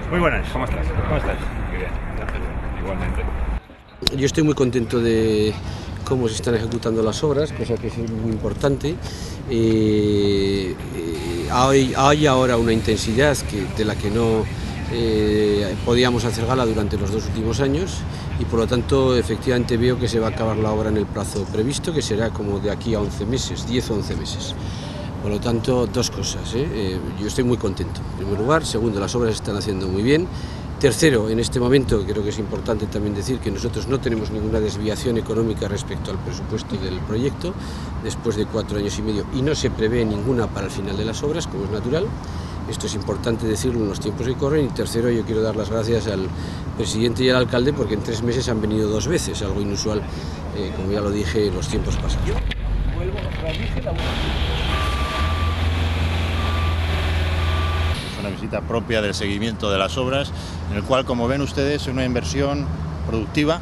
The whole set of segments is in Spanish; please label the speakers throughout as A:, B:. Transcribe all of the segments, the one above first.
A: Muy buenas.
B: ¿Cómo estás?
A: ¿Cómo estás?
B: Muy bien, igualmente.
C: Yo estoy muy contento de cómo se están ejecutando las obras, cosa que es muy importante. Hay ahora una intensidad de la que no podíamos hacer gala durante los 2 últimos años y por lo tanto efectivamente veo que se va a acabar la obra en el plazo previsto, que será como de aquí a 11 meses, 10 o 11 meses. Por lo tanto, dos cosas. Yo estoy muy contento, en primer lugar. Segundo, las obras se están haciendo muy bien. Tercero, en este momento creo que es importante también decir que nosotros no tenemos ninguna desviación económica respecto al presupuesto del proyecto, después de 4 años y medio, y no se prevé ninguna para el final de las obras, como es natural. Esto es importante decirlo en los tiempos que corren. Y tercero, yo quiero dar las gracias al presidente y al alcalde porque en 3 meses han venido 2 veces, algo inusual, como ya lo dije, en los tiempos pasados.
D: Una visita propia del seguimiento de las obras, en el cual, como ven ustedes, es una inversión productiva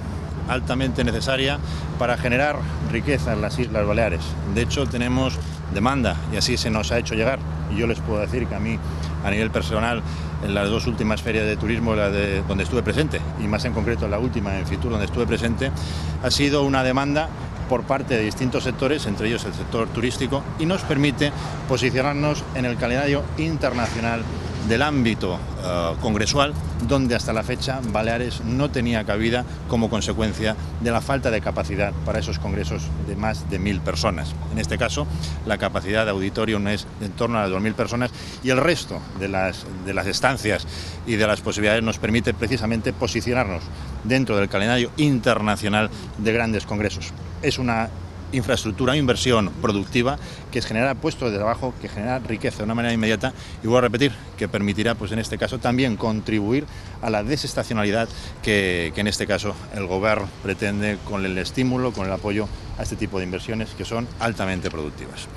D: altamente necesaria para generar riqueza en las Islas Baleares. De hecho, tenemos demanda y así se nos ha hecho llegar. Y yo les puedo decir que a mí, a nivel personal, en las 2 últimas ferias de turismo donde estuve presente, y más en concreto en la última, en Fitur, donde estuve presente, ha sido una demanda por parte de distintos sectores, entre ellos el sector turístico, y nos permite posicionarnos en el calendario internacional del ámbito congresual, donde hasta la fecha Baleares no tenía cabida como consecuencia de la falta de capacidad para esos congresos de más de 1000 personas. En este caso, la capacidad de auditorium es en torno a las 2000 personas y el resto de las estancias y de las posibilidades nos permite precisamente posicionarnos dentro del calendario internacional de grandes congresos. Es una infraestructura, inversión productiva que genera puestos de trabajo, que genera riqueza de una manera inmediata y voy a repetir que permitirá, pues en este caso, también contribuir a la desestacionalidad que en este caso el Gobierno pretende con el estímulo, con el apoyo a este tipo de inversiones que son altamente productivas.